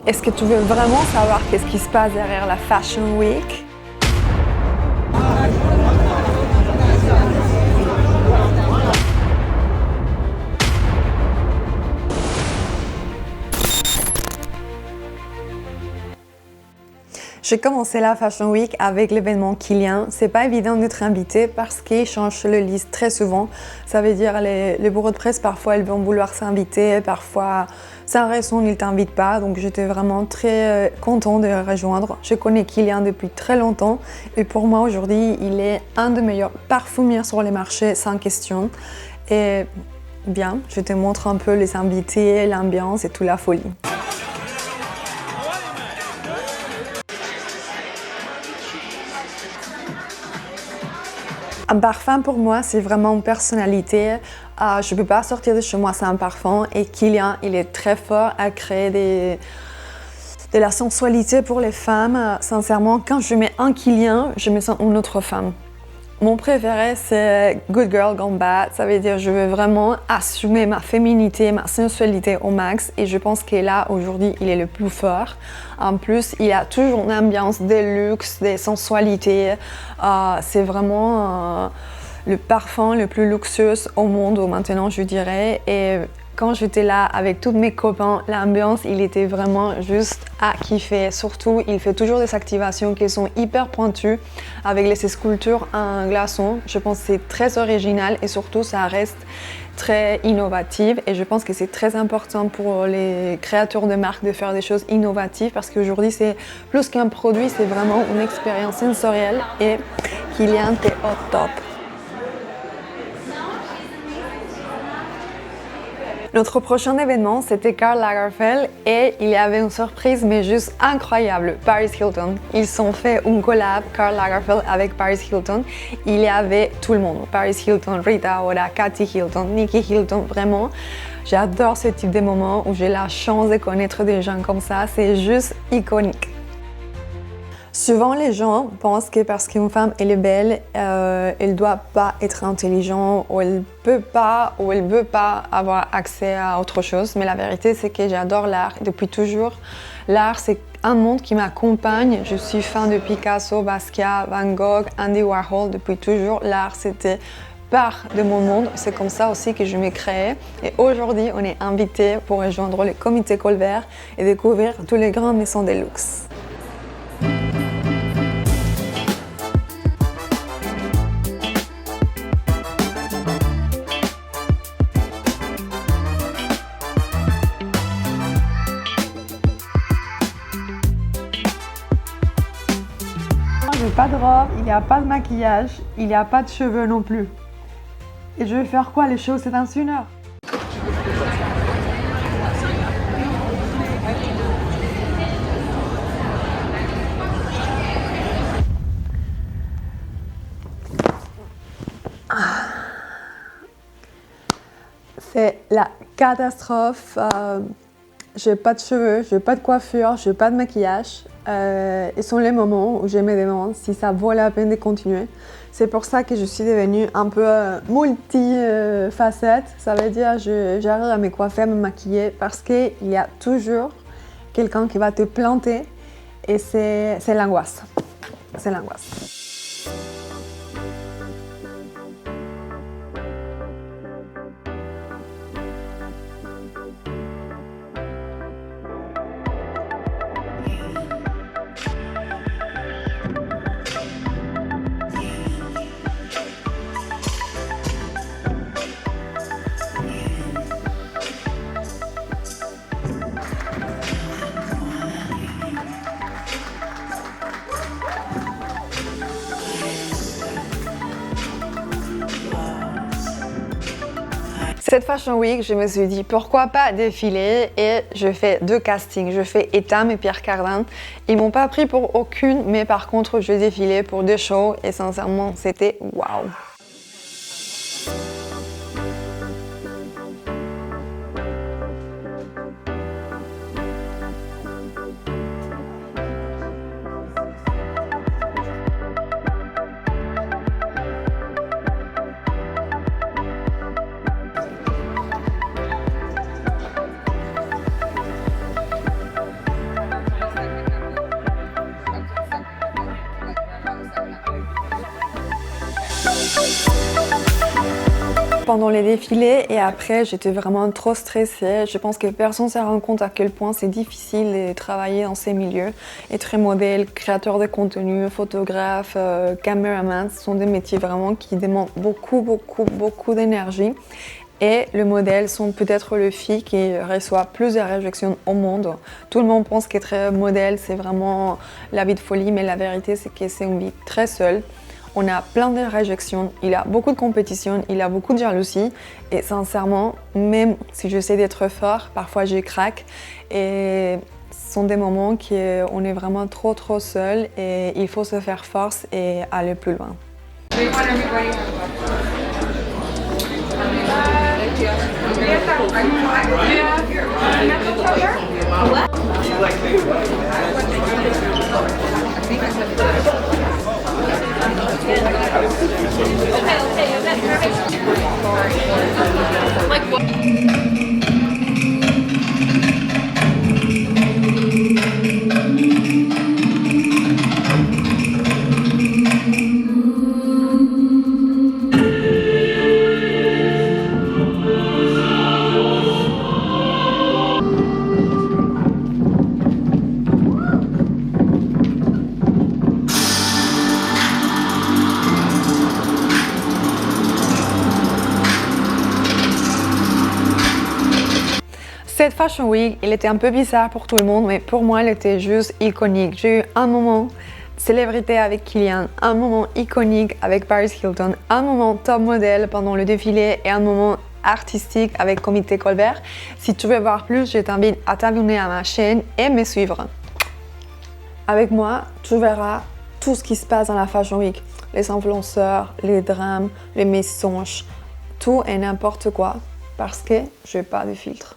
Est-ce que tu veux vraiment savoir qu'est-ce qui se passe derrière la Fashion Week? J'ai commencé la Fashion Week avec l'événement Kilian. C'est pas évident d'être invité parce qu'ils changent le liste très souvent. Ça veut dire les bureaux de presse, parfois ils vont vouloir s'inviter, parfois sans raison ils t'invitent pas. Donc j'étais vraiment très contente de les rejoindre. Je connais Kilian depuis très longtemps et pour moi aujourd'hui il est un des meilleurs parfumiers sur les marchés sans question. Et bien, je te montre un peu les invités, l'ambiance et toute la folie. Un parfum pour moi, c'est vraiment une personnalité. Je ne peux pas sortir de chez moi sans un parfum et Kilian, il est très fort à créer de la sensualité pour les femmes. Sincèrement, quand je mets un Kilian, je me sens une autre femme. Mon préféré, c'est Good Girl Gone Bad. Ça veut dire que je veux vraiment assumer ma féminité, ma sensualité au max. Et je pense que là, aujourd'hui, il est le plus fort. En plus, il a toujours une ambiance de luxe, de sensualité. C'est vraiment le parfum le plus luxueux au monde maintenant, je dirais. Et quand j'étais là avec tous mes copains, l'ambiance, il était vraiment juste à kiffer. Surtout, il fait toujours des activations qui sont hyper pointues avec ces sculptures en glaçon. Je pense que c'est très original et surtout, ça reste très innovatif. Et je pense que c'est très important pour les créateurs de marques de faire des choses innovatives parce qu'aujourd'hui, c'est plus qu'un produit, c'est vraiment une expérience sensorielle et Kilian est au top. Notre prochain événement, c'était Karl Lagerfeld et il y avait une surprise mais juste incroyable, Paris Hilton. Ils ont fait une collab, Karl Lagerfeld avec Paris Hilton. Il y avait tout le monde, Paris Hilton, Rita Ora, Kathy Hilton, Nikki Hilton, vraiment. J'adore ce type de moments où j'ai la chance de connaître des gens comme ça, c'est juste iconique. Souvent, les gens pensent que parce qu'une femme elle est belle, elle ne doit pas être intelligente ou elle peut pas ou elle veut pas avoir accès à autre chose. Mais la vérité, c'est que j'adore l'art depuis toujours. L'art, c'est un monde qui m'accompagne. Je suis fan de Picasso, Basquiat, Van Gogh, Andy Warhol depuis toujours. L'art, c'était part de mon monde. C'est comme ça aussi que je me créé. Et aujourd'hui, on est invité pour rejoindre le comité Colbert et découvrir tous les grandes maisons de luxe. Il n'y a pas de robe, il n'y a pas de maquillage, il n'y a pas de cheveux non plus. Et je vais faire quoi? Les choses, c'est dans 1 heure. C'est la catastrophe. J'ai pas de cheveux, j'ai pas de coiffure, j'ai pas de maquillage. Et sont les moments où je me demande si ça vaut la peine de continuer. C'est pour ça que je suis devenue un peu multi-facette. Ça veut dire que j'arrive à me coiffer, à me maquiller parce qu'il y a toujours quelqu'un qui va te planter et c'est l'angoisse. C'est l'angoisse. Cette Fashion Week, je me suis dit pourquoi pas défiler et je fais 2 castings. Je fais Etam et Pierre Cardin. Ils m'ont pas pris pour aucune, mais par contre, je défilais pour 2 shows et sincèrement, c'était waouh. pendant les défilés et après j'étais vraiment trop stressée. Je pense que personne ne se rend compte à quel point c'est difficile de travailler dans ces milieux. Être modèle, créateur de contenu, photographe, caméraman, ce sont des métiers vraiment qui demandent beaucoup d'énergie. Et le modèle sont peut-être les filles qui reçoivent plus de réjections au monde. Tout le monde pense qu'être modèle c'est vraiment la vie de folie, mais la vérité c'est que c'est une vie très seule. On a plein de réjections, il y a beaucoup de compétition, il y a beaucoup de jalousie et sincèrement, même si j'essaie d'être fort, parfois je craque et ce sont des moments où on est vraiment trop seul et il faut se faire force et aller plus loin. Cette Fashion Week, il était un peu bizarre pour tout le monde, mais pour moi, elle était juste iconique. J'ai eu un moment célébrité avec Kylian, un moment iconique avec Paris Hilton, un moment top modèle pendant le défilé et un moment artistique avec Comité Colbert. Si tu veux voir plus, je t'invite à t'abonner à ma chaîne et me suivre. Avec moi, tu verras tout ce qui se passe dans la Fashion Week. Les influenceurs, les drames, les mensonges, tout et n'importe quoi, parce que je n'ai pas de filtre.